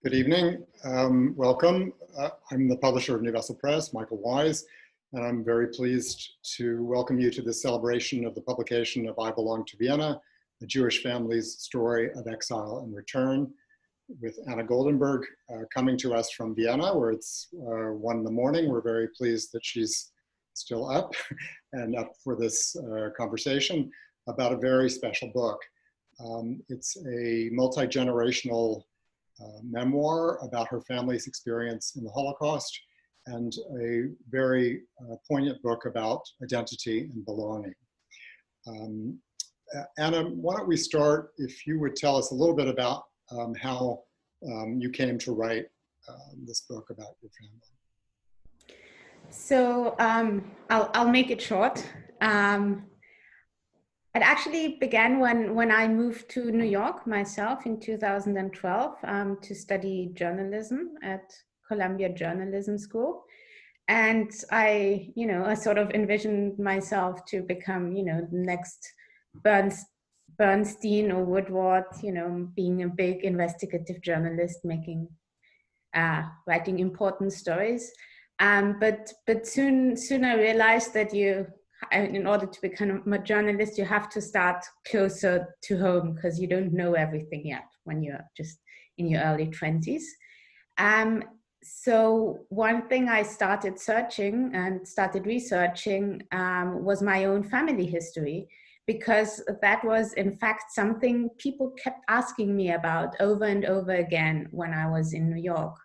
Good evening. Welcome. I'm the publisher of New Vessel Press, Michael Wise, and I'm very pleased to welcome you to this celebration of the publication of I Belong to Vienna, a Jewish family's story of exile and return, with Anna Goldenberg coming to us from Vienna, where it's 1 in the morning. We're very pleased that she's still up and up for this conversation about a very special book. It's a multi-generational memoir about her family's experience in the Holocaust, and a very poignant book about identity and belonging. Anna, why don't we start, if you would tell us a little bit about how you came to write this book about your family. So I'll make it short. It actually began when I moved to New York myself in 2012 to study journalism at Columbia Journalism School. And I sort of envisioned myself to become, the next Bernstein or Woodward, being a big investigative journalist, writing important stories. But soon I realized that in order to become a journalist, you have to start closer to home, because you don't know everything yet when you're just in your early 20s. So one thing I started researching was my own family history, because that was in fact something people kept asking me about over and over again when I was in New York.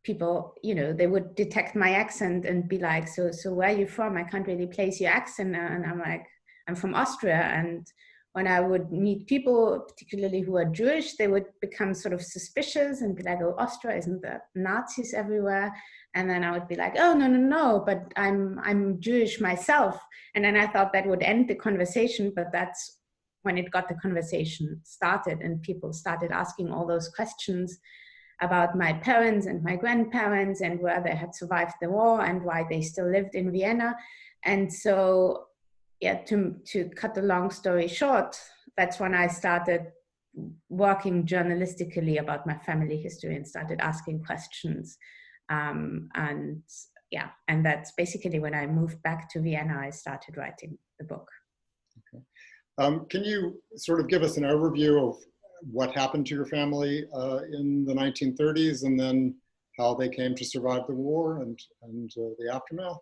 People, they would detect my accent and be like, so where are you from? I can't really place your accent. And I'm like, I'm from Austria. And when I would meet people, particularly who are Jewish, they would become sort of suspicious and be like, oh, Austria, isn't there Nazis everywhere? And then I would be like, oh, no, but I'm Jewish myself. And then I thought that would end the conversation, but that's when it got the conversation started, and people started asking all those questions about my parents and my grandparents and where they had survived the war and why they still lived in Vienna. And so, yeah, to cut the long story short, that's when I started working journalistically about my family history and started asking questions. And that's basically when I moved back to Vienna, I started writing the book. Okay. Can you sort of give us an overview of what happened to your family in the 1930s, and then how they came to survive the war and the aftermath?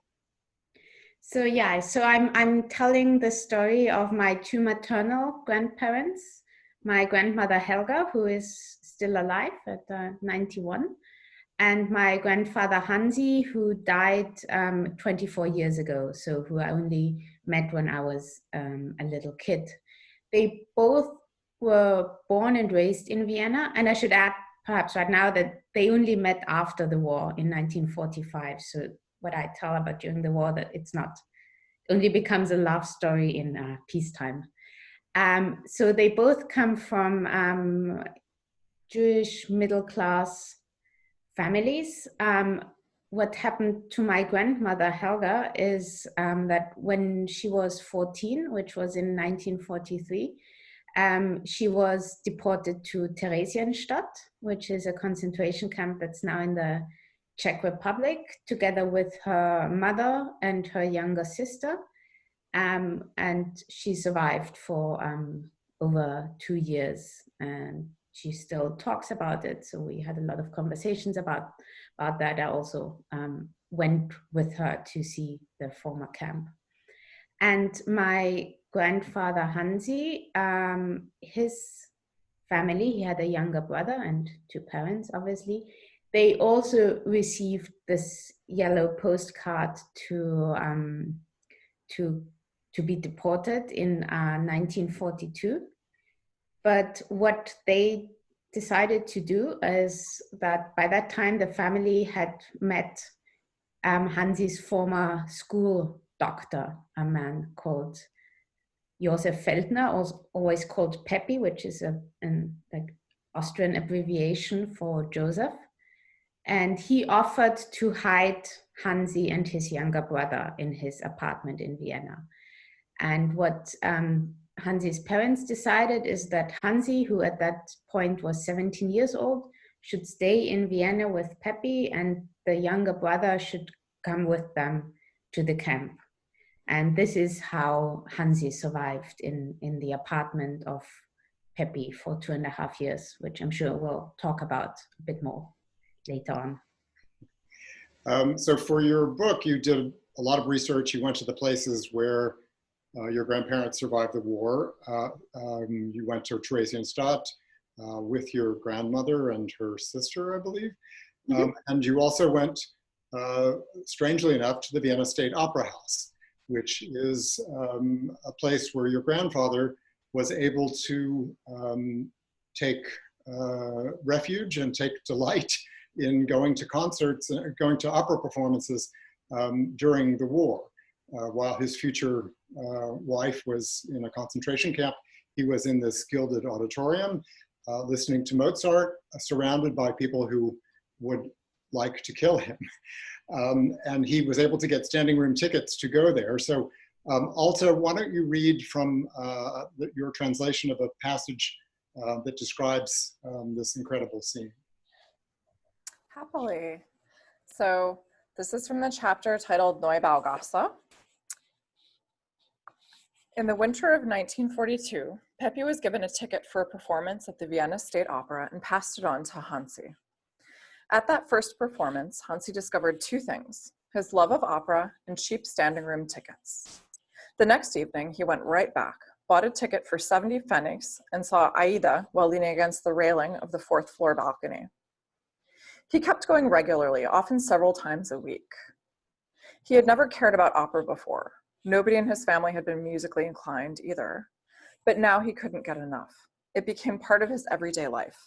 So yeah, so I'm telling the story of my two maternal grandparents, my grandmother Helga, who is still alive at 91, and my grandfather Hansi, who died 24 years ago, so who I only met when I was a little kid. They both were born and raised in Vienna, and I should add perhaps right now that they only met after the war in 1945. So what I tell about during the war, that it's not, only becomes a love story in peacetime. So they both come from Jewish middle-class families. What happened to my grandmother Helga is that when she was 14, which was in 1943, she was deported to Theresienstadt, which is a concentration camp that's now in the Czech Republic, together with her mother and her younger sister. And she survived for over 2 years, and she still talks about it. So we had a lot of conversations about that. I also went with her to see the former camp. And my grandfather Hansi, his family, he had a younger brother and two parents, obviously. They also received this yellow postcard to be deported in 1942. But what they decided to do is that by that time the family had met Hansi's former school doctor, a man called Josef Feldner, always called Pepys, which is an Austrian abbreviation for Joseph. And he offered to hide Hansi and his younger brother in his apartment in Vienna. And what Hansi's parents decided is that Hansi, who at that point was 17 years old, should stay in Vienna with Pepy, and the younger brother should come with them to the camp. And this is how Hansi survived in the apartment of Pepy for 2.5 years, which I'm sure we'll talk about a bit more later on. So for your book, you did a lot of research. You went to the places where your grandparents survived the war. You went to Theresienstadt with your grandmother and her sister, I believe. And you also went, strangely enough, to the Vienna State Opera House, which is a place where your grandfather was able to take refuge and take delight in going to concerts, going to opera performances during the war. While his future wife was in a concentration camp, he was in this gilded auditorium, listening to Mozart, surrounded by people who would like to kill him. And he was able to get standing room tickets to go there. So Alta, why don't you read from your translation of a passage that describes this incredible scene? Happily. So this is from the chapter titled Neubaugasse. In the winter of 1942, Pepy was given a ticket for a performance at the Vienna State Opera and passed it on to Hansi. At that first performance, Hansi discovered two things: his love of opera and cheap standing room tickets. The next evening, he went right back, bought a ticket for 70 pfennigs, and saw Aida while leaning against the railing of the fourth floor balcony. He kept going regularly, often several times a week. He had never cared about opera before. Nobody in his family had been musically inclined either, but now he couldn't get enough. It became part of his everyday life.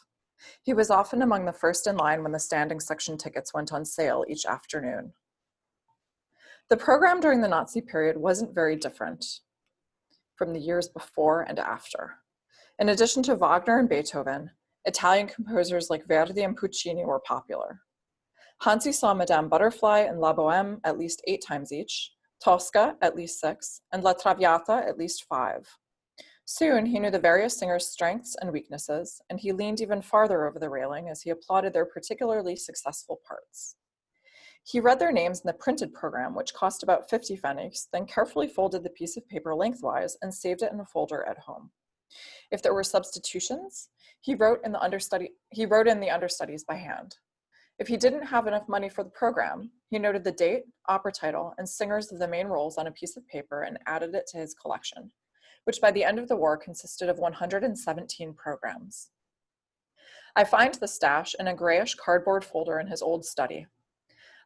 He was often among the first in line when the standing section tickets went on sale each afternoon. The program during the Nazi period wasn't very different from the years before and after. In addition to Wagner and Beethoven, Italian composers like Verdi and Puccini were popular. Hansi saw Madame Butterfly and La Bohème at least 8 times each, Tosca at least 6, and La Traviata at least 5. Soon, he knew the various singers' strengths and weaknesses, and he leaned even farther over the railing as he applauded their particularly successful parts. He read their names in the printed program, which cost about 50 pfennigs, then carefully folded the piece of paper lengthwise and saved it in a folder at home. If there were substitutions, he wrote in the understudies by hand. If he didn't have enough money for the program, he noted the date, opera title, and singers of the main roles on a piece of paper and added it to his collection, which by the end of the war consisted of 117 programs. I find the stash in a grayish cardboard folder in his old study.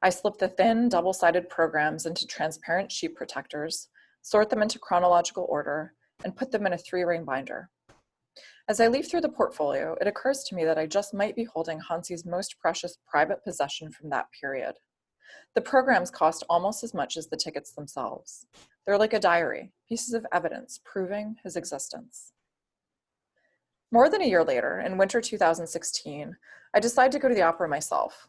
I slip the thin, double-sided programs into transparent sheet protectors, sort them into chronological order, and put them in a 3-ring binder. As I leaf through the portfolio, it occurs to me that I just might be holding Hansi's most precious private possession from that period. The programs cost almost as much as the tickets themselves. They're like a diary, pieces of evidence proving his existence. More than a year later, in winter 2016, I decide to go to the opera myself.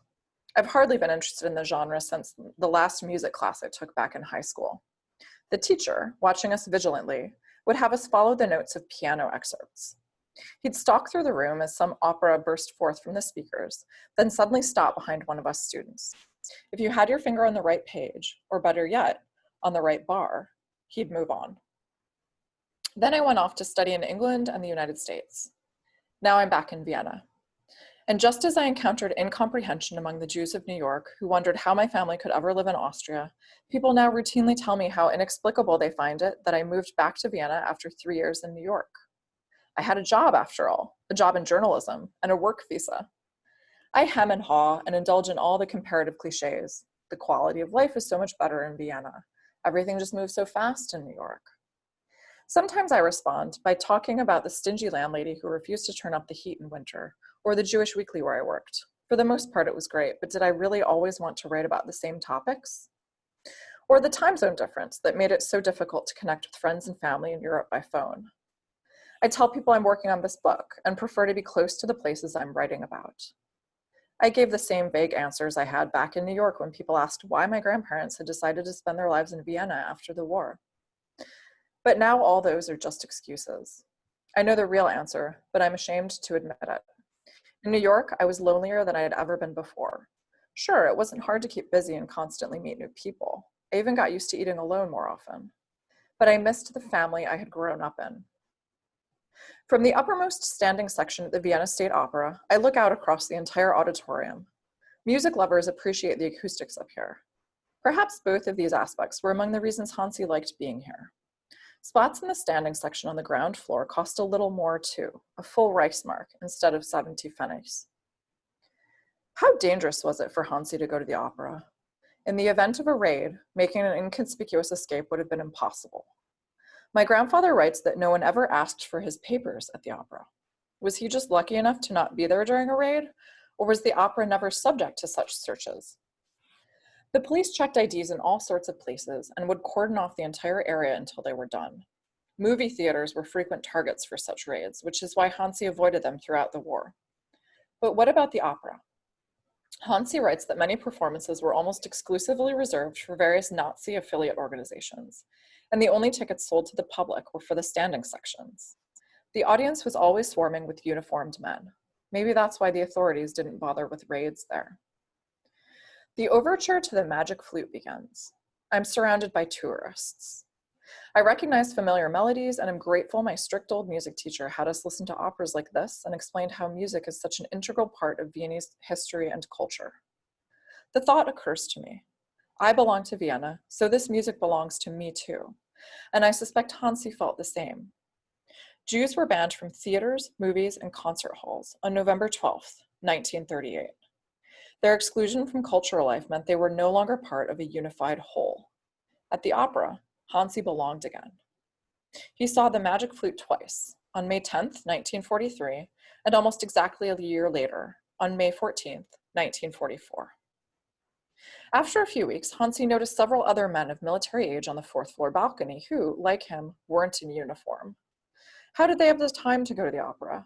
I've hardly been interested in the genre since the last music class I took back in high school. The teacher, watching us vigilantly, would have us follow the notes of piano excerpts. He'd stalk through the room as some opera burst forth from the speakers, then suddenly stop behind one of us students. If you had your finger on the right page, or better yet, on the right bar, he'd move on. Then I went off to study in England and the United States. Now I'm back in Vienna. And just as I encountered incomprehension among the Jews of New York, who wondered how my family could ever live in Austria, people now routinely tell me how inexplicable they find it that I moved back to Vienna after 3 years in New York. I had a job, after all, a job in journalism, and a work visa. I hem and haw and indulge in all the comparative cliches. The quality of life is so much better in Vienna. Everything just moves so fast in New York. Sometimes I respond by talking about the stingy landlady who refused to turn up the heat in winter, or the Jewish weekly where I worked. For the most part, it was great, but did I really always want to write about the same topics? Or the time zone difference that made it so difficult to connect with friends and family in Europe by phone. I tell people I'm working on this book and prefer to be close to the places I'm writing about. I gave the same vague answers I had back in New York when people asked why my grandparents had decided to spend their lives in Vienna after the war. But now all those are just excuses. I know the real answer, but I'm ashamed to admit it. In New York, I was lonelier than I had ever been before. Sure, it wasn't hard to keep busy and constantly meet new people. I even got used to eating alone more often. But I missed the family I had grown up in. From the uppermost standing section at the Vienna State Opera, I look out across the entire auditorium. Music lovers appreciate the acoustics up here. Perhaps both of these aspects were among the reasons Hansi liked being here. Spots in the standing section on the ground floor cost a little more too, a full Reichsmark instead of 70 pfennigs. How dangerous was it for Hansi to go to the opera? In the event of a raid, making an inconspicuous escape would have been impossible. My grandfather writes that no one ever asked for his papers at the opera. Was he just lucky enough to not be there during a raid, or was the opera never subject to such searches? The police checked IDs in all sorts of places and would cordon off the entire area until they were done. Movie theaters were frequent targets for such raids, which is why Hansi avoided them throughout the war. But what about the opera? Hansi writes that many performances were almost exclusively reserved for various Nazi affiliate organizations, and the only tickets sold to the public were for the standing sections. The audience was always swarming with uniformed men. Maybe that's why the authorities didn't bother with raids there. The overture to the Magic Flute begins. I'm surrounded by tourists. I recognize familiar melodies and am grateful my strict old music teacher had us listen to operas like this and explained how music is such an integral part of Viennese history and culture. The thought occurs to me. I belong to Vienna, so this music belongs to me too. And I suspect Hansi felt the same. Jews were banned from theaters, movies, and concert halls on November 12th, 1938. Their exclusion from cultural life meant they were no longer part of a unified whole. At the opera, Hansi belonged again. He saw the Magic Flute twice, on May 10th, 1943, and almost exactly a year later, on May 14th, 1944. After a few weeks, Hansi noticed several other men of military age on the fourth floor balcony who, like him, weren't in uniform. How did they have the time to go to the opera?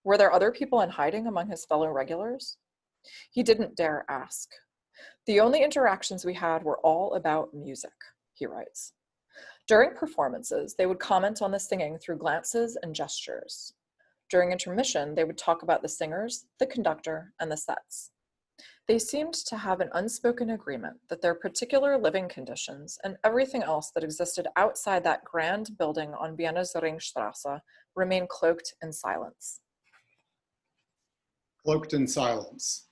Were there other people in hiding among his fellow regulars? He didn't dare ask. The only interactions we had were all about music, he writes. During performances, they would comment on the singing through glances and gestures. During intermission, they would talk about the singers, the conductor, and the sets. They seemed to have an unspoken agreement that their particular living conditions and everything else that existed outside that grand building on Vienna's Ringstrasse remained cloaked in silence. Cloaked in silence.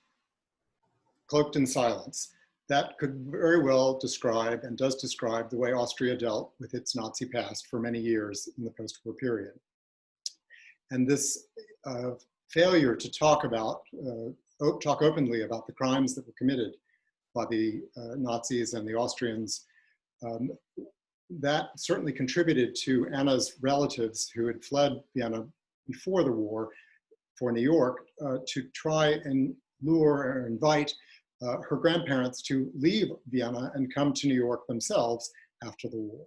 Cloaked in silence. That could very well describe and does describe the way Austria dealt with its Nazi past for many years in the post-war period. And this failure to talk openly about the crimes that were committed by the Nazis and the Austrians, that certainly contributed to Anna's relatives who had fled Vienna before the war for New York to try and lure or invite her grandparents to leave Vienna and come to New York themselves after the war,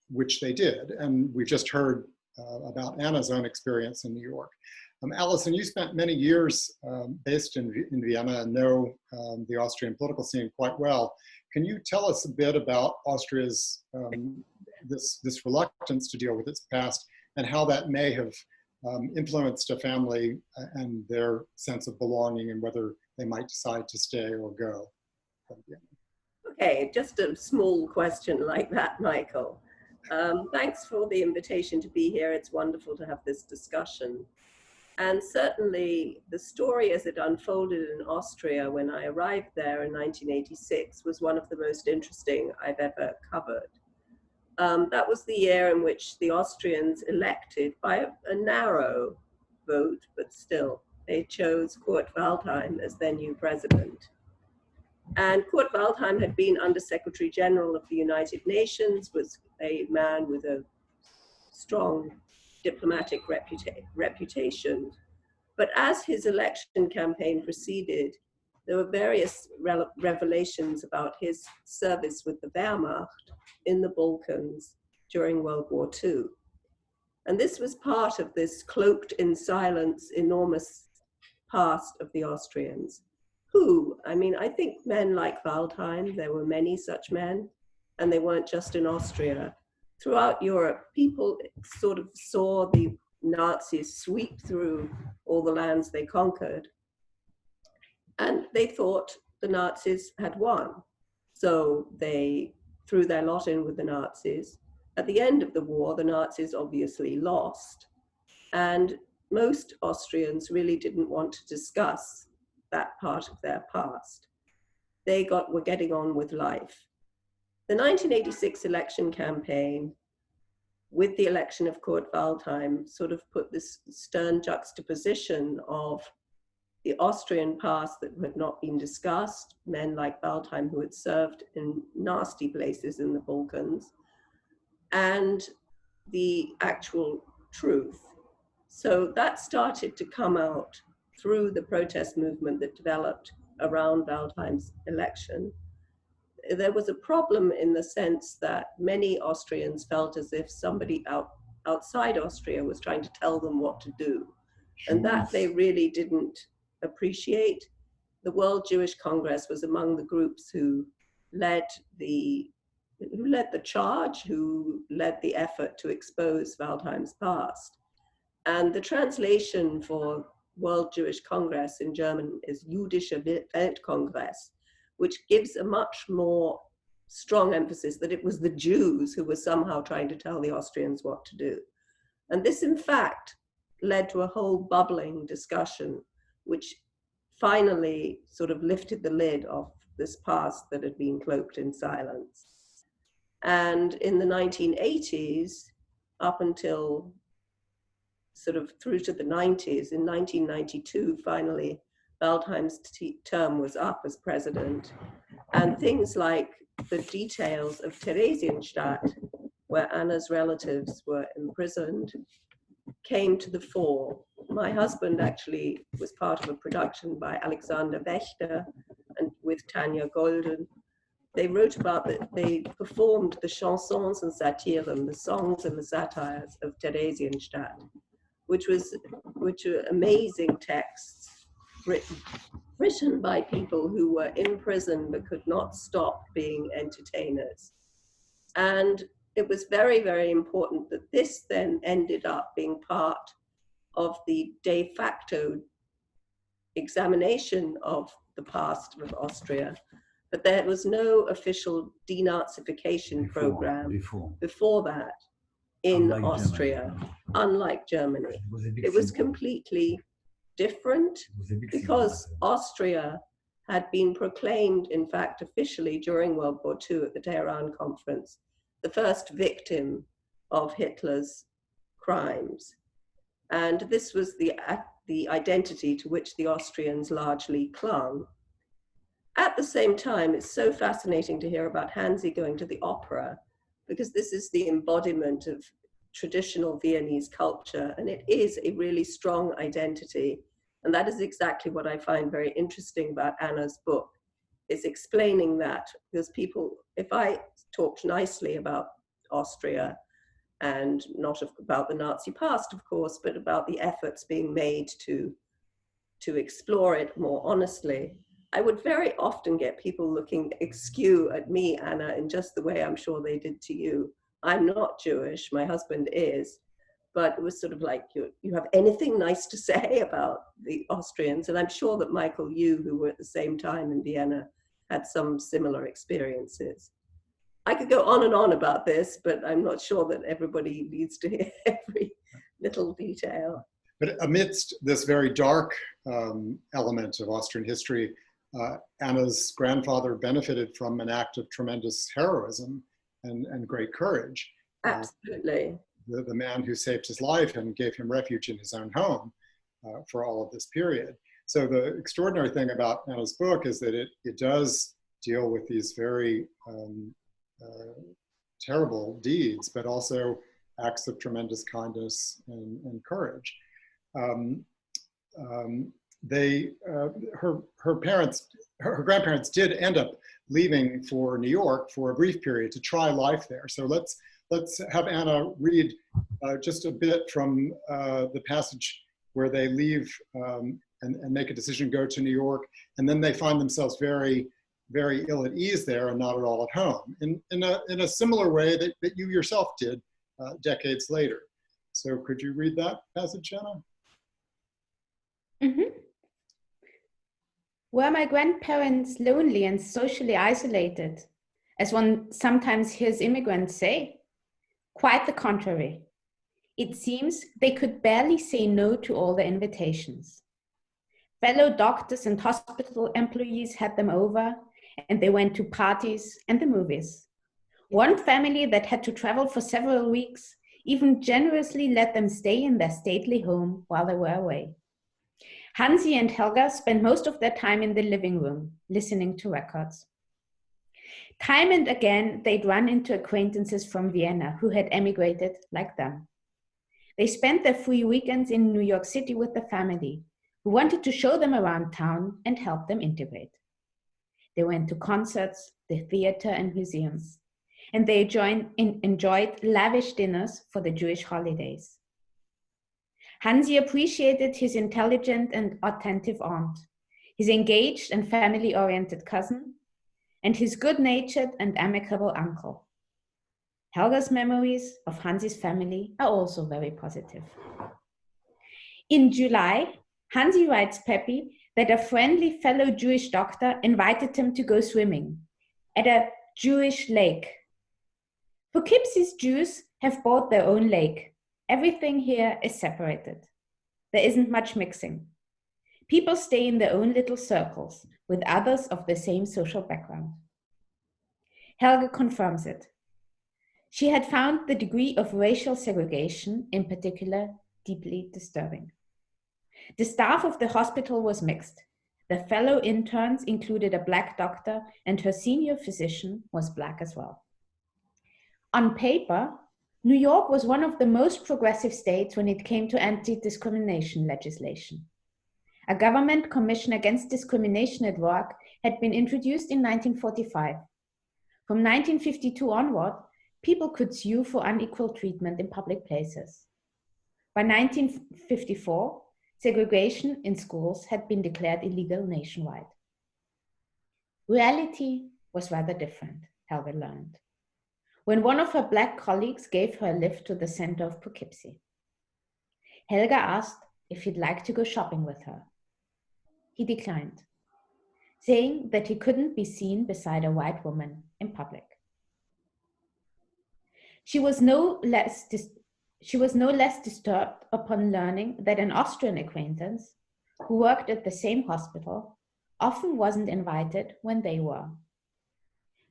which they did. And we've just heard about Anna's own experience in New York. Alison, you spent many years based in Vienna and know the Austrian political scene quite well. Can you tell us a bit about Austria's this reluctance to deal with its past and how that may have influenced a family and their sense of belonging and whether they might decide to stay or go from Vienna? Okay, just a small question like that, Michael. Thanks for the invitation to be here. It's wonderful to have this discussion. And certainly the story as it unfolded in Austria when I arrived there in 1986 was one of the most interesting I've ever covered. That was the year in which the Austrians elected by a narrow vote, but still, they chose Kurt Waldheim as their new president. And Kurt Waldheim had been Under Secretary General of the United Nations, was a man with a strong diplomatic reputation. But as his election campaign proceeded, there were various revelations about his service with the Wehrmacht in the Balkans during World War II. And this was part of this cloaked in silence, enormous past of the Austrians, who, I mean, I think men like Waldheim, there were many such men, and they weren't just in Austria, throughout Europe, people sort of saw the Nazis sweep through all the lands they conquered, and they thought the Nazis had won. So they threw their lot in with the Nazis. At the end of the war, the Nazis obviously lost, and most Austrians really didn't want to discuss that part of their past. They were getting on with life. The 1986 election campaign, with the election of Kurt Waldheim, sort of put this stern juxtaposition of the Austrian past that had not been discussed, men like Waldheim who had served in nasty places in the Balkans, and the actual truth. So that started to come out through the protest movement that developed around Waldheim's election. There was a problem in the sense that many Austrians felt as if somebody outside Austria was trying to tell them what to do, and that they really didn't appreciate. The World Jewish Congress was among the groups who led the charge, who led the effort to expose Waldheim's past. And the translation for World Jewish Congress in German is Jüdischer Weltkongress, which gives a much more strong emphasis that it was the Jews who were somehow trying to tell the Austrians what to do. And this, in fact, led to a whole bubbling discussion, which finally sort of lifted the lid off this past that had been cloaked in silence. And in the 1980s, up until sort of through to the 90s, in 1992, finally, Waldheim's term was up as president. And things like the details of Theresienstadt, where Anna's relatives were imprisoned, came to the fore. My husband actually was part of a production by Alexander Wächter and with Tanja Golden. They wrote about that, they performed the chansons and satiren, the songs and the satires of Theresienstadt, which were amazing texts written by people who were in prison but could not stop being entertainers. And it was very, very important that this then ended up being part of the de facto examination of the past of Austria, but there was no official denazification program before that in Austria, unlike Germany. It was completely different because Austria had been proclaimed, in fact, officially during World War II at the Tehran conference, the first victim of Hitler's crimes. And this was the identity to which the Austrians largely clung. At the same time, it's so fascinating to hear about Hansi going to the opera, because this is the embodiment of traditional Viennese culture, and it is a really strong identity. And that is exactly what I find very interesting about Anna's book, is explaining that, because people, if I talked nicely about Austria, and not about the Nazi past, of course, but about the efforts being made to explore it more honestly, I would very often get people looking askew at me, Anna, in just the way I'm sure they did to you. I'm not Jewish, my husband is, but it was sort of like, you have anything nice to say about the Austrians? And I'm sure that Michael, you, who were at the same time in Vienna, had some similar experiences. I could go on and on about this, but I'm not sure that everybody needs to hear every little detail. But amidst this very dark element of Austrian history, Anna's grandfather benefited from an act of tremendous heroism and great courage. Absolutely. The man who saved his life and gave him refuge in his own home for all of this period. So the extraordinary thing about Anna's book is that it does deal with these very terrible deeds, but also acts of tremendous kindness and courage. Her grandparents did end up leaving for New York for a brief period to try life there. So let's have Anna read just a bit from the passage where they leave and make a decision to go to New York, and then they find themselves very very ill at ease there and not at all at home, in a similar way that you yourself did decades later. So could you read that passage, Jenna? Mm-hmm. Were my grandparents lonely and socially isolated, as one sometimes hears immigrants say? Quite the contrary. It seems they could barely say no to all the invitations. Fellow doctors and hospital employees had them over, and they went to parties and the movies. One family that had to travel for several weeks even generously let them stay in their stately home while they were away. Hansi and Helga spent most of their time in the living room, listening to records. Time and again, they'd run into acquaintances from Vienna who had emigrated like them. They spent their free weekends in New York City with the family, who wanted to show them around town and help them integrate. They went to concerts, the theater, and museums, and they enjoyed lavish dinners for the Jewish holidays. Hansi appreciated his intelligent and attentive aunt, his engaged and family-oriented cousin, and his good-natured and amicable uncle. Helga's memories of Hansi's family are also very positive. In July, Hansi writes Pepy that a friendly fellow Jewish doctor invited him to go swimming at a Jewish lake. Poughkeepsie's Jews have bought their own lake. Everything here is separated. There isn't much mixing. People stay in their own little circles with others of the same social background. Helga confirms it. She had found the degree of racial segregation, in particular, deeply disturbing. The staff of the hospital was mixed. The fellow interns included a Black doctor, and her senior physician was Black as well. On paper, New York was one of the most progressive states when it came to anti-discrimination legislation. A government commission against discrimination at work had been introduced in 1945. From 1952 onward, people could sue for unequal treatment in public places. By 1954, segregation in schools had been declared illegal nationwide. Reality was rather different, Helga learned, when one of her Black colleagues gave her a lift to the center of Poughkeepsie. Helga asked if he'd like to go shopping with her. He declined, saying that he couldn't be seen beside a white woman in public. She was no less disturbed upon learning that an Austrian acquaintance who worked at the same hospital often wasn't invited when they were.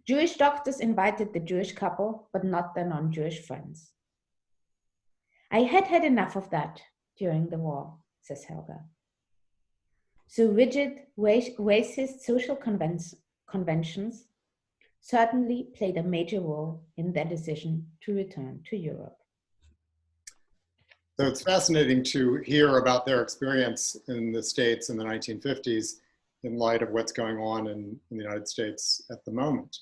Jewish doctors invited the Jewish couple, but not their non-Jewish friends. I had had enough of that during the war, says Helga. So rigid, racist social conventions certainly played a major role in their decision to return to Europe. So it's fascinating to hear about their experience in the States in the 1950s in light of what's going on in the United States at the moment.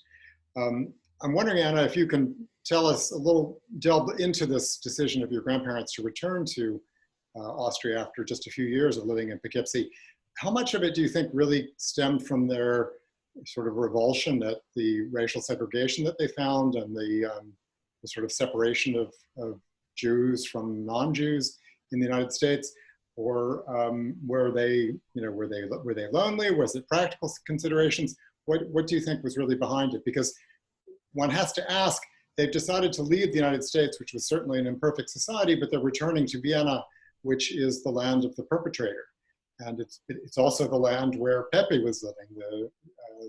I'm wondering, Anna, if you can tell us a little, delve into this decision of your grandparents to return to Austria after just a few years of living in Poughkeepsie. How much of it do you think really stemmed from their sort of revulsion at the racial segregation that they found and the sort of separation of Jews from non-Jews in the United States, or were they lonely? Was it practical considerations? What do you think was really behind it? Because one has to ask, they've decided to leave the United States, which was certainly an imperfect society, but they're returning to Vienna, which is the land of the perpetrator. And it's also the land where Pepy was living,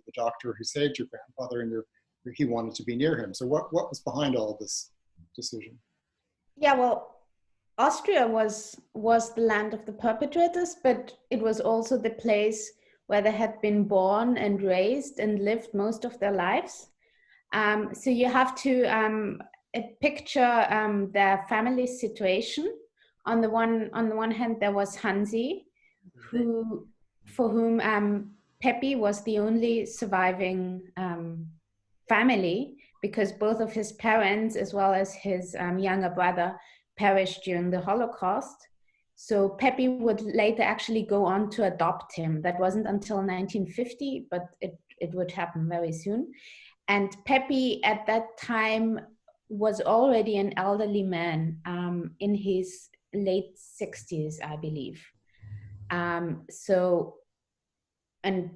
the doctor who saved your grandfather, and he wanted to be near him. So what was behind all this decision? Yeah, well, Austria was the land of the perpetrators, but it was also the place where they had been born and raised and lived most of their lives. So you have to picture their family situation. On the one hand, there was Hansi, for whom Pepy was the only surviving family, because both of his parents, as well as his younger brother, perished during the Holocaust. So Pepy would later actually go on to adopt him. That wasn't until 1950, but it it would happen very soon. And Pepys at that time was already an elderly man, in his late 60s, I believe. So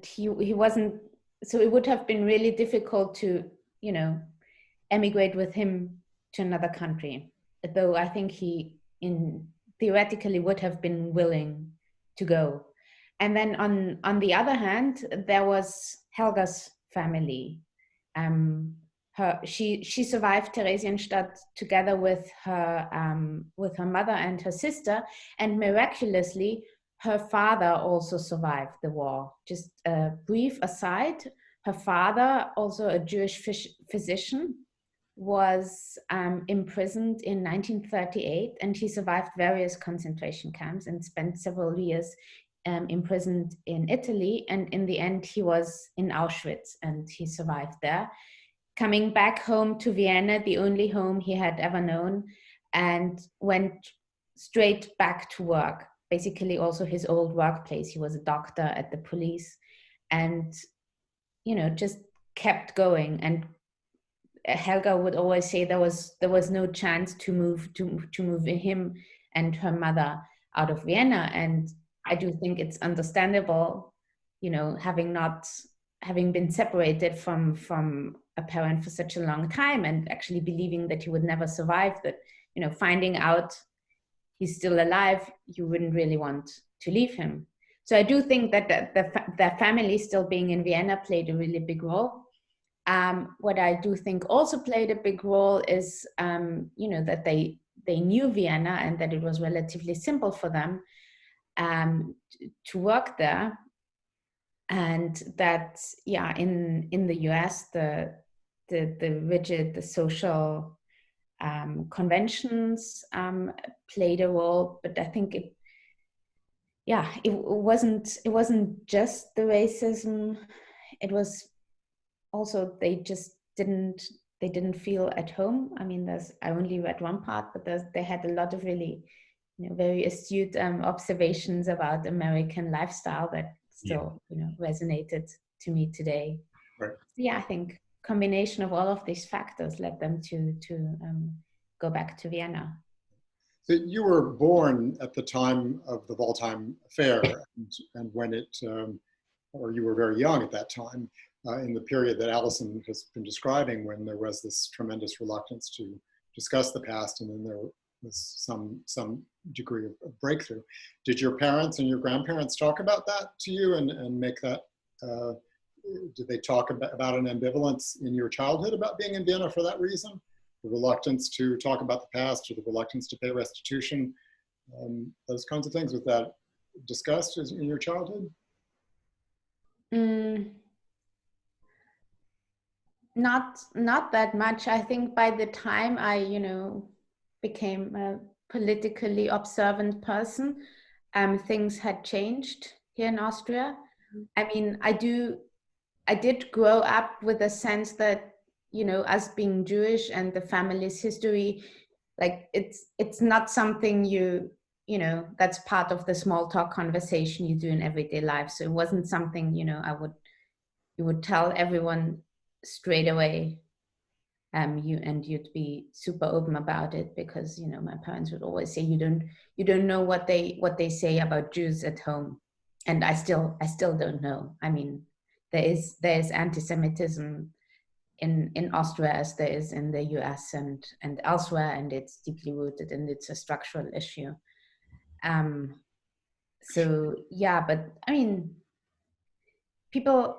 he wasn't, so it would have been really difficult to, emigrate with him to another country, though I think he theoretically would have been willing to go. And then on the other hand, there was Helga's family. She survived Theresienstadt together with her mother and her sister, and miraculously, her father also survived the war. Just a brief aside, her father, also a Jewish physician, was imprisoned in 1938, and he survived various concentration camps and spent several years imprisoned in Italy. And in the end, he was in Auschwitz, and he survived there. Coming back home to Vienna, the only home he had ever known, and went straight back to work. Basically also his old workplace. He was a doctor at the police, and just kept going. And Helga would always say there was no chance to move him and her mother out of Vienna. And I do think it's understandable, having been separated from a parent for such a long time, and actually believing that he would never survive that, finding out he's still alive, you wouldn't really want to leave him. So I do think that the family still being in Vienna played a really big role. What I do think also played a big role is, that they knew Vienna, and that it was relatively simple for them to work there. And that, in the US, the rigid, the social conventions played a role. But I think it wasn't just the racism. It was also they didn't feel at home. I mean, I only read one part, but they had a lot of really, very astute observations about American lifestyle that still, resonated to me today. Right. Yeah, I think combination of all of these factors led them to go back to Vienna. So you were born at the time of the Waldheim affair, and when or you were very young at that time, in the period that Alison has been describing, when there was this tremendous reluctance to discuss the past, and then there was some degree of breakthrough. Did your parents and your grandparents talk about that to you and make that, did they talk about an ambivalence in your childhood about being in Vienna for that reason? The reluctance to talk about the past, or the reluctance to pay restitution, those kinds of things. Was that discussed in your childhood? Not that much. I think by the time I, became a politically observant person, things had changed here in Austria. I mean, I did grow up with a sense that, us being Jewish and the family's history, like it's not something that's part of the small talk conversation you do in everyday life. So it wasn't something, you would tell everyone straight away. You'd be super open about it, because my parents would always say you don't know what they say about Jews at home, and I still don't know. I mean, there is anti-Semitism in Austria as there is in the US and elsewhere, and it's deeply rooted, and it's a structural issue. So yeah, but I mean, people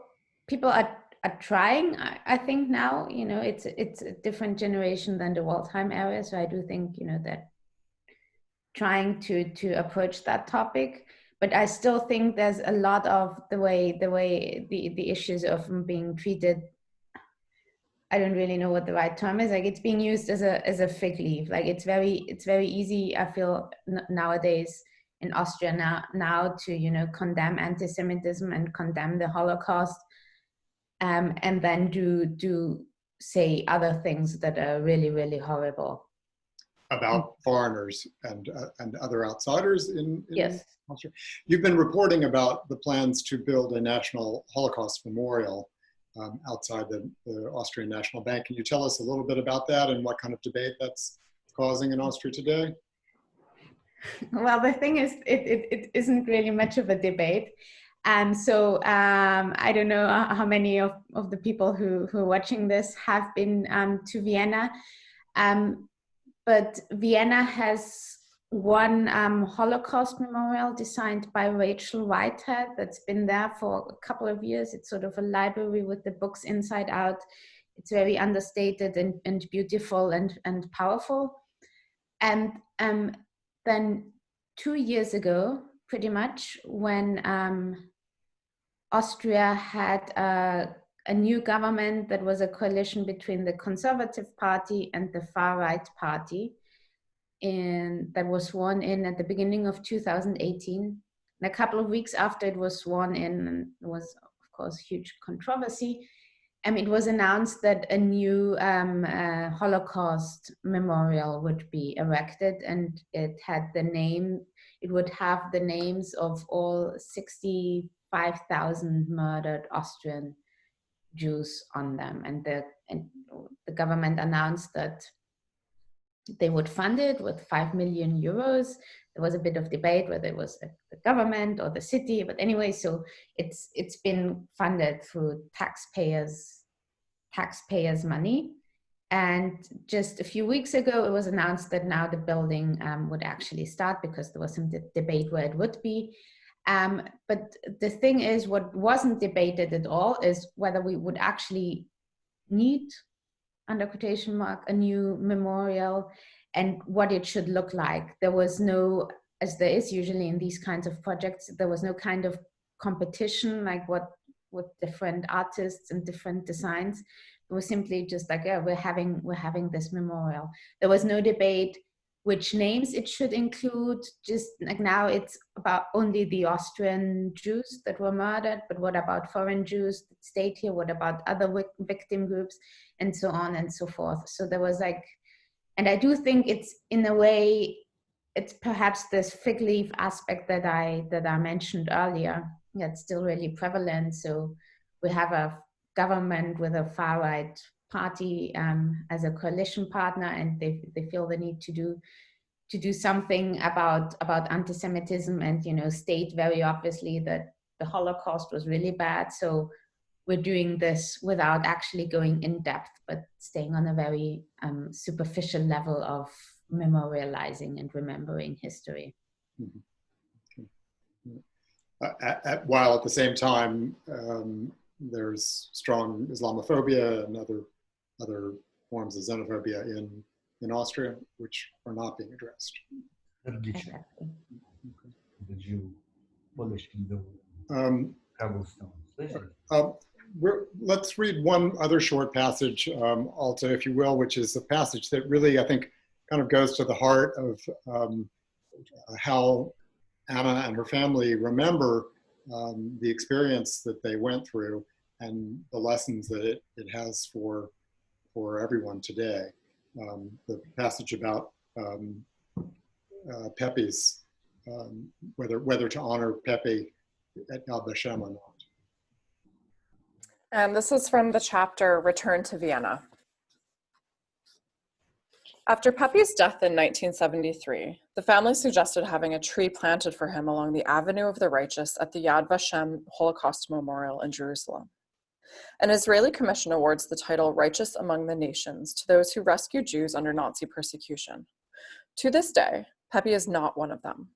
are trying. I think now, it's a different generation than the Waldheim era. So I do think, that trying to approach that topic, but I still think there's a lot of the way the issues of being treated. I don't really know what the right term is. Like, it's being used as a fig leaf. Like, it's very easy, I feel, nowadays in Austria now to, condemn anti-Semitism and condemn the Holocaust. And then do say other things that are really, really horrible about foreigners and other outsiders in yes. Austria. You've been reporting about the plans to build a national Holocaust memorial outside the Austrian National Bank. Can you tell us a little bit about that and what kind of debate that's causing in Austria today? Well, the thing is, it isn't really much of a debate. So I don't know how many of the people who are watching this have been to Vienna, but Vienna has one Holocaust Memorial designed by Rachel Whitehead that's been there for a couple of years. It's sort of a library with the books inside out. It's very understated and beautiful and powerful. And then 2 years ago, pretty much, when Austria had a new government that was a coalition between the Conservative Party and the far-right party, and that was sworn in at the beginning of 2018. And a couple of weeks after it was sworn in, and it was, of course, huge controversy, it was announced that a new Holocaust Memorial would be erected, and it would have the names of all 65,000 murdered Austrian Jews on them. And the government announced that they would fund it with 5 million euros. There was a bit of debate whether it was the government or the city, but anyway, so it's been funded through taxpayers' money. And just a few weeks ago, it was announced that now the building would actually start, because there was some debate where it would be. But the thing is, what wasn't debated at all is whether we would actually need, under quotation mark, a new memorial and what it should look like. There was no, as there is usually in these kinds of projects, there was no kind of competition like what with different artists and different designs. It was simply just like, yeah, we're having this memorial. There was no debate which names it should include. Just like now it's about only the Austrian Jews that were murdered, but what about foreign Jews that stayed here? What about other victim groups, and so on and so forth? So there was like, and I do think it's, in a way, it's perhaps this fig leaf aspect that I mentioned earlier that's still really prevalent. So we have a government with a far-right party as a coalition partner, and they feel the need to do something about anti-Semitism, and state very obviously that the Holocaust was really bad. So we're doing this without actually going in depth, but staying on a very superficial level of memorializing and remembering history. Mm-hmm. While at the same time, there's strong Islamophobia and other forms of xenophobia in Austria, which are not being addressed. Exactly. The Jew polishing the cobblestones. Let's read one other short passage, Alta, if you will, which is a passage that really, I think, kind of goes to the heart of how Anna and her family remember the experience that they went through and the lessons that it has for everyone today. The passage about Pepys, whether to honor Pepe at Yad Vashem or not. And this is from the chapter Return to Vienna. After Pepys' death in 1973, the family suggested having a tree planted for him along the Avenue of the Righteous at the Yad Vashem Holocaust Memorial in Jerusalem. An Israeli commission awards the title Righteous Among the Nations to those who rescued Jews under Nazi persecution. To this day, Pepe is not one of them.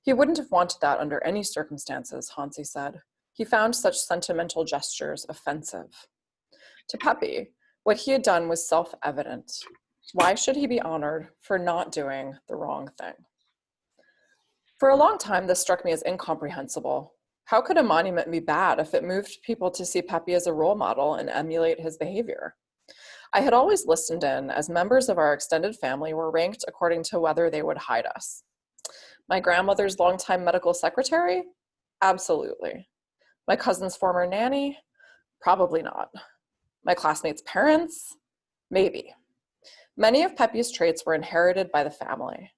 He wouldn't have wanted that under any circumstances, Hansi said. He found such sentimental gestures offensive. To Pepe, what he had done was self-evident. Why should he be honored for not doing the wrong thing? For a long time, this struck me as incomprehensible. How could a monument be bad if it moved people to see Pepe as a role model and emulate his behavior? I had always listened in as members of our extended family were ranked according to whether they would hide us. My grandmother's longtime medical secretary? Absolutely. My cousin's former nanny? Probably not. My classmates' parents? Maybe. Many of Pepys' traits were inherited by the family.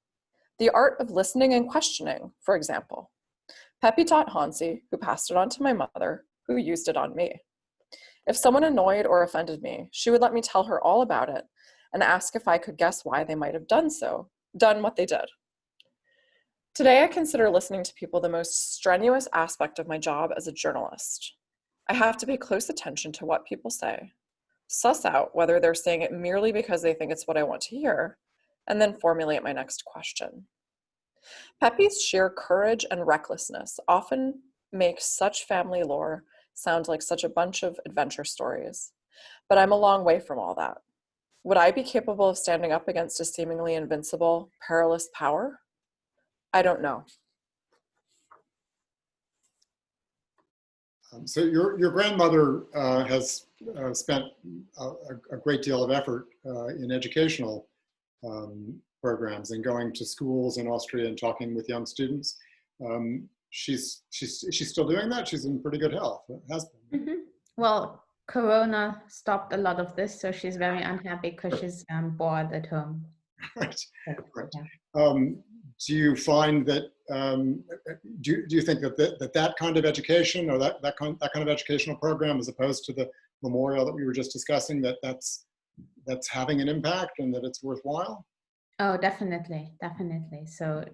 The art of listening and questioning, for example. Pepe taught Hansi, who passed it on to my mother, who used it on me. If someone annoyed or offended me, she would let me tell her all about it and ask if I could guess why they might have done what they did. Today, I consider listening to people the most strenuous aspect of my job as a journalist. I have to pay close attention to what people say, suss out whether they're saying it merely because they think it's what I want to hear, and then formulate my next question. Pepys' sheer courage and recklessness often make such family lore sound like such a bunch of adventure stories, but I'm a long way from all that. Would I be capable of standing up against a seemingly invincible, perilous power? I don't know. So your grandmother has spent a great deal of effort in educational programs and going to schools in Austria and talking with young students. She's still doing that. She's in pretty good health. Has been. Mm-hmm. Well, Corona stopped a lot of this, so she's very unhappy because she's bored at home. Right. Right. Yeah. Do you find that? Do you think that kind of education, or that kind of educational program, as opposed to the memorial that we were just discussing, that's having an impact and that it's worthwhile? Oh, definitely. So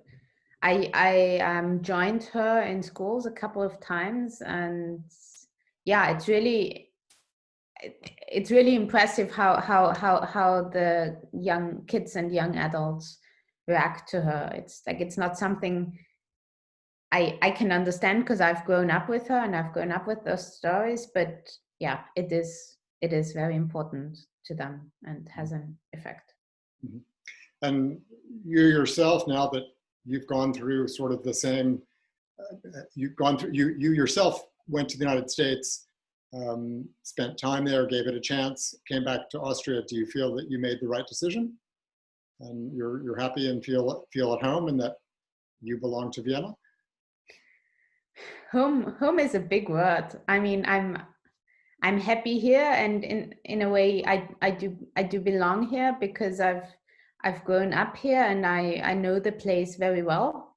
I joined her in schools a couple of times, and yeah, it's really impressive how the young kids and young adults react to her. It's like, it's not something I can understand because I've grown up with her and I've grown up with those stories, but yeah, it is very important to them and has an effect. Mm-hmm. And you yourself, now that you've gone through sort of the same, you yourself went to the United States, spent time there, gave it a chance, came back to Austria. Do you feel that you made the right decision, and you're happy and feel at home, and that you belong to Vienna? Home is a big word. I mean, I'm happy here, and in a way I do belong here because I've grown up here and I know the place very well.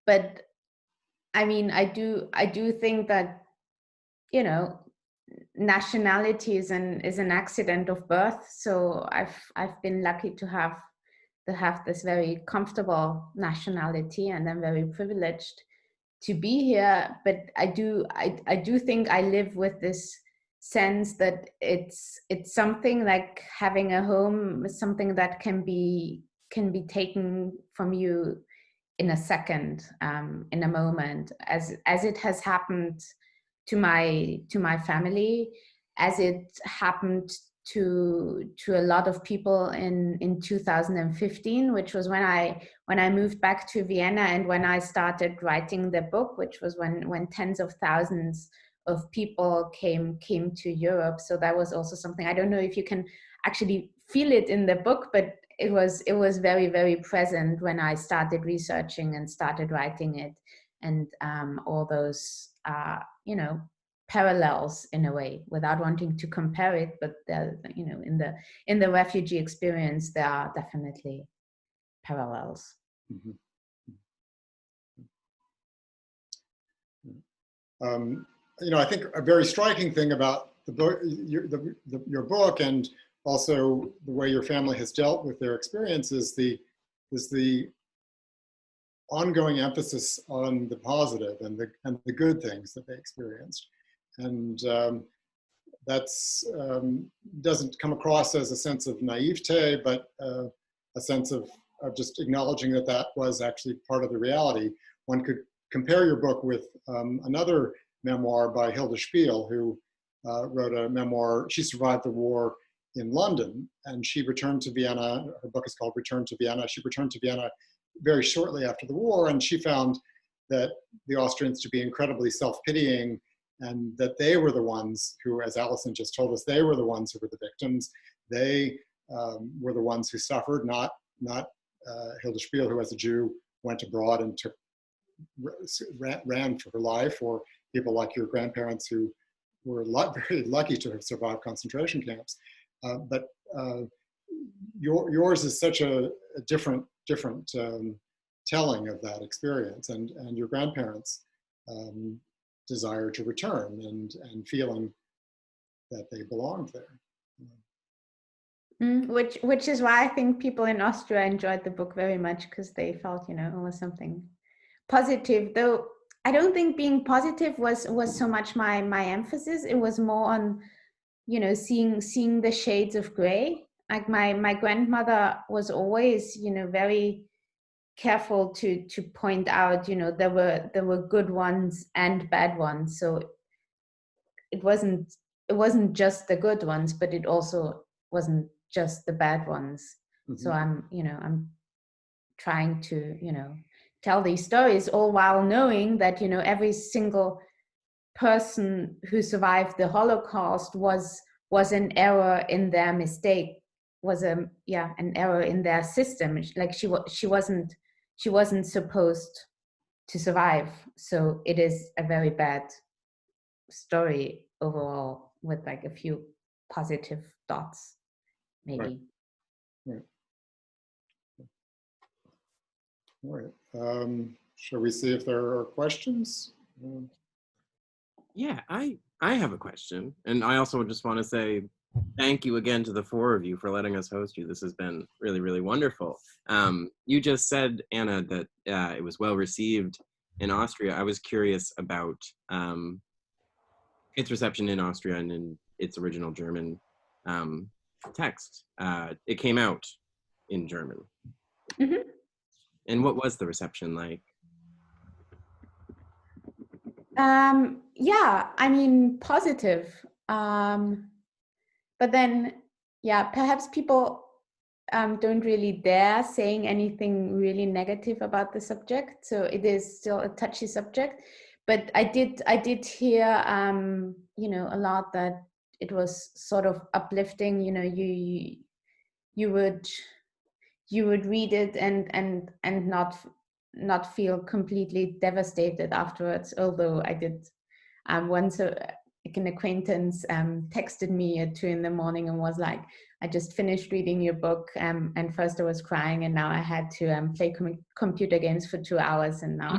But I mean, I do think that, you know, nationality is an accident of birth. So I've been lucky to have this very comfortable nationality, and I'm very privileged to be here. But I do think I live with this sense that it's something like having a home, something that can be taken from you in a second, in a moment, as it has happened to my family, as it happened to a lot of people in 2015, which was when I moved back to Vienna and when I started writing the book, which was when tens of thousands of people came to Europe. So that was also something, I don't know if you can actually feel it in the book, but it was very, very present when I started researching and started writing it, and all those you know, parallels in a way, without wanting to compare it, but you know, in the refugee experience there are definitely parallels. Mm-hmm. You know, I think a very striking thing about the book, your book, and also the way your family has dealt with their experience, is the ongoing emphasis on the positive and the good things that they experienced. And that's doesn't come across as a sense of naivete, but a sense of just acknowledging that was actually part of the reality. One could compare your book with another memoir by Hilda Spiel, who wrote a memoir. She survived the war in London, and she returned to Vienna. Her book is called Return to Vienna. She returned to Vienna very shortly after the war, and she found that the Austrians to be incredibly self-pitying, and that they were the ones who, as Alison just told us, they were the ones who were the victims. They were the ones who suffered, not Hilda Spiel, who as a Jew went abroad and ran for her life, or people like your grandparents who were very lucky to have survived concentration camps. But yours is such a different telling of that experience, and your grandparents' desire to return and feeling that they belonged there. Which is why I think people in Austria enjoyed the book very much, because they felt, it was something positive. Though I don't think being positive was so much my emphasis. It was more on, seeing the shades of gray. Like my grandmother was always, very careful to point out, there were good ones and bad ones. So it wasn't just the good ones, but it also wasn't just the bad ones. Mm-hmm. So I'm trying to, tell these stories, all while knowing that, every single person who survived the Holocaust was an error in their mistake, was an error in their system. Like she wasn't supposed to survive. So it is a very bad story overall, with like a few positive dots, maybe. Right. All right. Shall we see if there are questions? Yeah, I have a question, and I also just want to say thank you again to the four of you for letting us host you. This has been really, really wonderful. You just said, Anna, that it was well received in Austria. I was curious about its reception in Austria and in its original German text. It came out in German. Mm-hmm. And what was the reception like? Yeah, I mean, positive. But then, yeah, perhaps people don't really dare saying anything really negative about the subject. So it is still a touchy subject. But I did hear, a lot that it was sort of uplifting. You would read it and not feel completely devastated afterwards. Although I did, once an acquaintance texted me at 2 a.m. and was like, "I just finished reading your book, and first I was crying, and now I had to play computer games for 2 hours, and now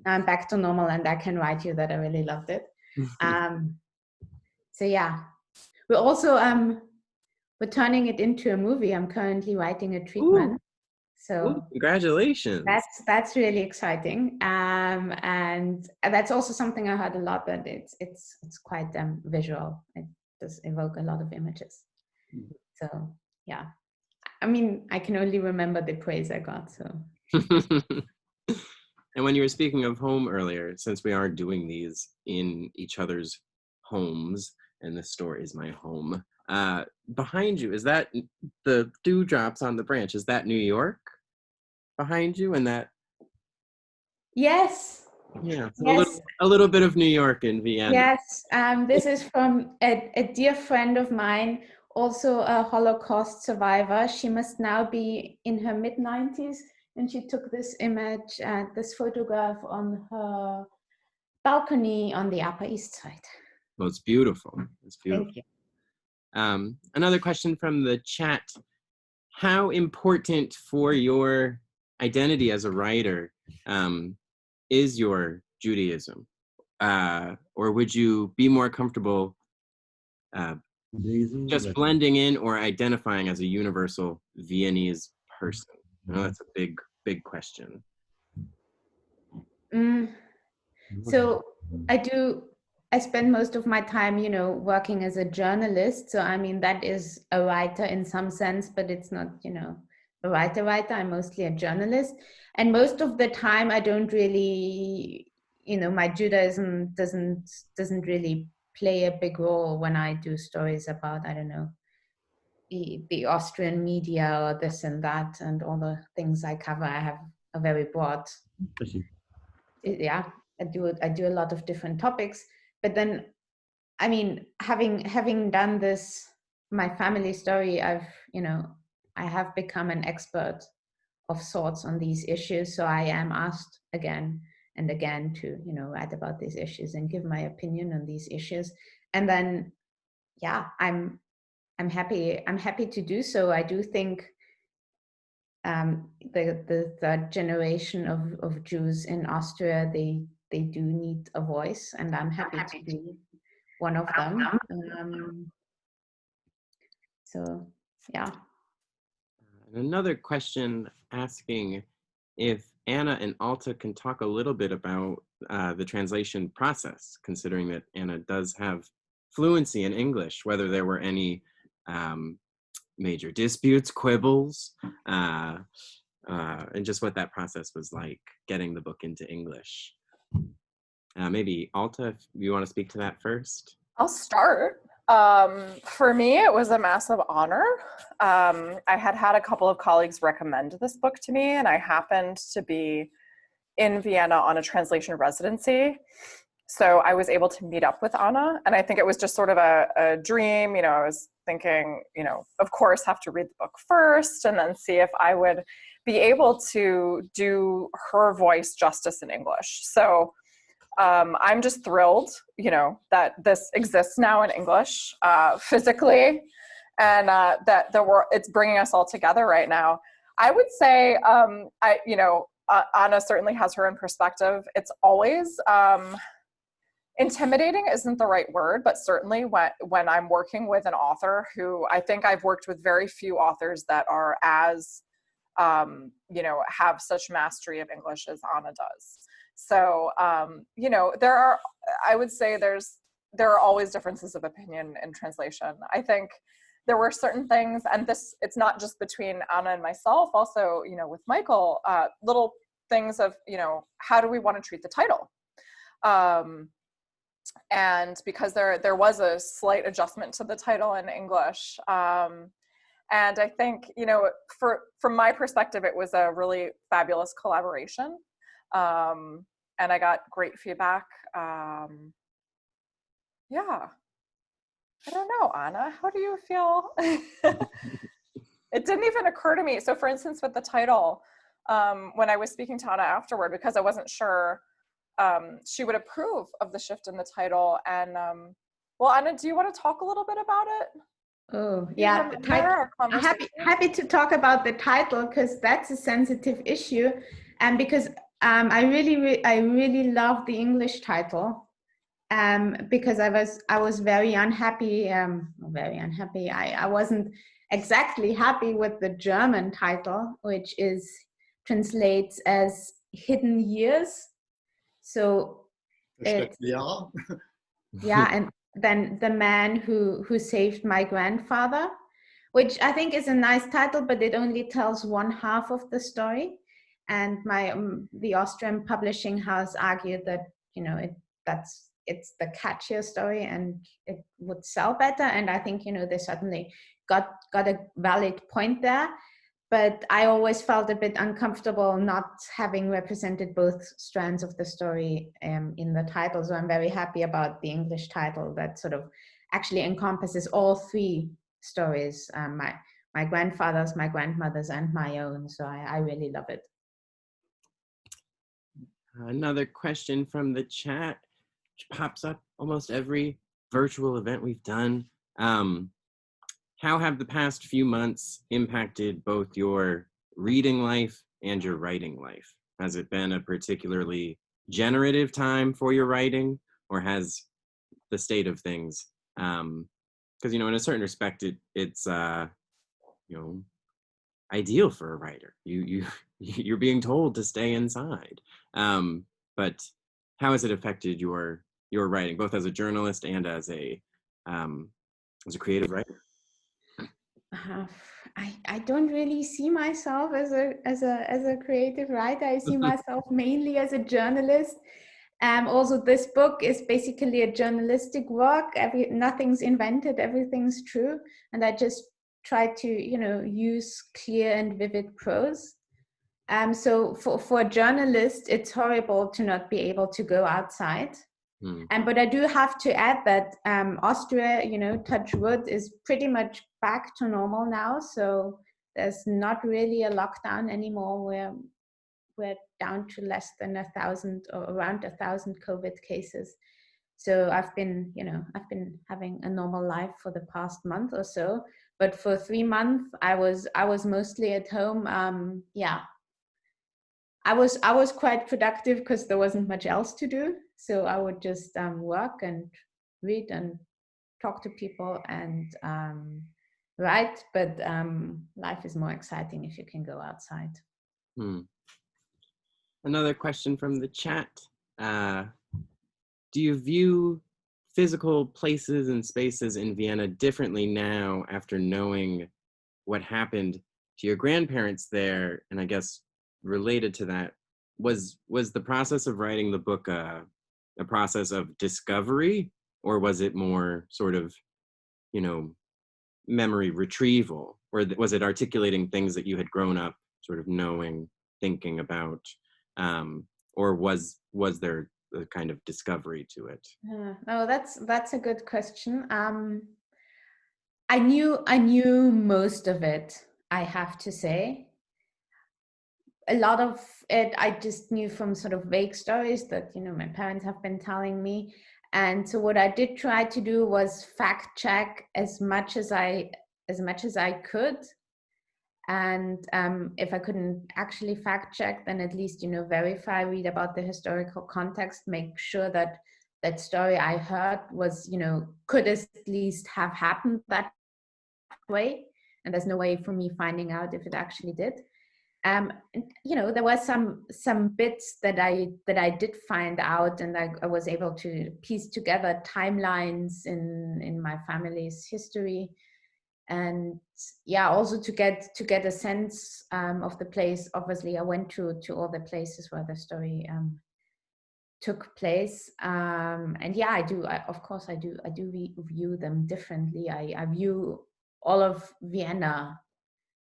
I'm back to normal, and I can write you that I really loved it." So yeah, we're also we're turning it into a movie. I'm currently writing a treatment. Ooh. So ooh, congratulations. That's really exciting. And that's also something I heard a lot, that it's quite visual. It does evoke a lot of images. So yeah, I mean, I can only remember the praise I got. So. And when you were speaking of home earlier, since we are doing these in each other's homes, and this store is my home, behind you, is that the dewdrops on the branch? Is that New York behind you? And that? Yes. Yeah, so yes. a little bit of New York in Vienna. Yes, this is from a dear friend of mine, also a Holocaust survivor. She must now be in her mid-90s, and she took this image, this photograph on her balcony on the Upper East Side. Well, it's beautiful. It's beautiful. Thank you. Another question from the chat. How important for your identity as a writer is your Judaism? Or would you be more comfortable just blending in or identifying as a universal Viennese person? I know that's a big question. So I spend most of my time, working as a journalist. So, I mean, that is a writer in some sense, but it's not, a writer. I'm mostly a journalist. And most of the time I don't really, my Judaism doesn't really play a big role when I do stories about, I don't know, the Austrian media or this and that, and all the things I cover. I have a very broad, I do a lot of different topics. But then, I mean, having done this, my family story, I have become an expert of sorts on these issues. So I am asked again and again to, write about these issues and give my opinion on these issues. And then, yeah, I'm happy to do so. I do think the third generation of Jews in Austria, they do need a voice, and I'm happy to be one of them. So yeah. And another question asking if Anna and Alta can talk a little bit about the translation process, considering that Anna does have fluency in English, whether there were any major disputes, quibbles, and just what that process was like, getting the book into English. Maybe Alta, if you want to speak to that first. I'll start. For me, it was a massive honor. I had a couple of colleagues recommend this book to me, and I happened to be in Vienna on a translation residency. So I was able to meet up with Anna, and I think it was just sort of a dream. You know, I was thinking, you know, of course, have to read the book first and then see if I would be able to do her voice justice in English. So I'm just thrilled, you know, that this exists now in English physically, and that it's bringing us all together right now. I would say, Anna certainly has her own perspective. It's always intimidating isn't the right word, but certainly when I'm working with an author who I think I've worked with very few authors that are as, have such mastery of English as Anna does. So, I would say there are always differences of opinion in translation. I think there were certain things, and it's not just between Anna and myself, also, you know, with Michael, little things of, you know, how do we want to treat the title? And because there was a slight adjustment to the title in English. And I think, you know, from my perspective, it was a really fabulous collaboration. And I got great feedback. Yeah. I don't know, Anna, how do you feel? It didn't even occur to me. So for instance, with the title, when I was speaking to Anna afterward, because I wasn't sure she would approve of the shift in the title. And well, Anna, do you want to talk a little bit about it? Oh, yeah. The title. I'm happy to talk about the title because that's a sensitive issue. And because I really love the English title. Because I was very unhappy. I wasn't exactly happy with the German title, which translates as Hidden Years. So yeah, and then The Man Who Saved My Grandfather, which I think is a nice title, but it only tells one half of the story. And the Austrian publishing house argued that, you know, it's the catchier story and it would sell better. And I think, you know, they certainly got a valid point there. But I always felt a bit uncomfortable not having represented both strands of the story in the title. So I'm very happy about the English title that sort of actually encompasses all three stories, my grandfather's, my grandmother's, and my own. So I really love it. Another question from the chat, which pops up almost every virtual event we've done. How have the past few months impacted both your reading life and your writing life? Has it been a particularly generative time for your writing, or has the state of things, because, you know, in a certain respect, it's you know, ideal for a writer. You're being told to stay inside. But how has it affected your writing, both as a journalist and as a creative writer? I don't really see myself as a creative writer. I see myself mainly as a journalist. Also, this book is basically a journalistic work. Nothing's invented, everything's true, and I just try to, you know, use clear and vivid prose. So for a journalist, it's horrible to not be able to go outside. But I do have to add that Austria, you know, touch wood, is pretty much back to normal now. So there's not really a lockdown anymore. We're down to less than 1,000 or around 1,000 COVID cases. So I've been having a normal life for the past month or so. But for 3 months, I was mostly at home. I was quite productive because there wasn't much else to do. So I would just work and read and talk to people and write, but life is more exciting if you can go outside. Another question from the chat. Do you view physical places and spaces in Vienna differently now after knowing what happened to your grandparents there? And I guess related to that, was the process of writing the book a process of discovery, or was it more sort of, you know, memory retrieval, or was it articulating things that you had grown up sort of knowing, thinking about, or was there a kind of discovery to it? Oh, that's a good question. I knew most of it, I have to say. A lot of it I just knew from sort of vague stories that, you know, my parents have been telling me. And so what I did try to do was fact check as much as I could. And if I couldn't actually fact check, then at least, you know, verify, read about the historical context, make sure that that story I heard was, you know, could at least have happened that way. And there's no way for me finding out if it actually did. You know, there were some bits that I did find out, and I was able to piece together timelines in my family's history. And yeah, also to get a sense of the place. Obviously, I went to all the places where the story took place, and yeah, I do. Of course, I do view them differently. I view all of Vienna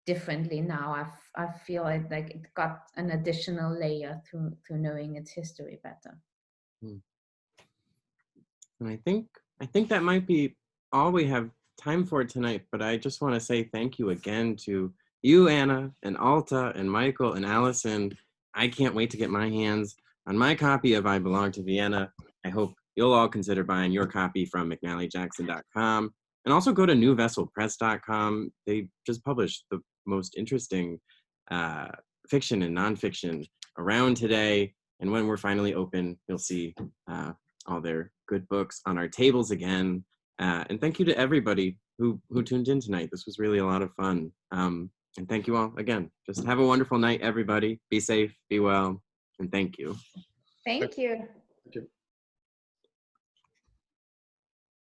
differently now. I feel like it got an additional layer through knowing its history better. And I think that might be all we have time for tonight, but I just want to say thank you again to you, Anna, and Alta, and Michael, and Alison. I can't wait to get my hands on my copy of I Belong to Vienna. I hope you'll all consider buying your copy from McNallyJackson.com, and also go to newvesselpress.com. They just published the most interesting fiction and nonfiction around today, and when we're finally open, you'll see all their good books on our tables again. And thank you to everybody who tuned in tonight. This was really a lot of fun. And thank you all again. Just have a wonderful night, everybody. Be safe, be well, and thank you. Thank you. Thank you.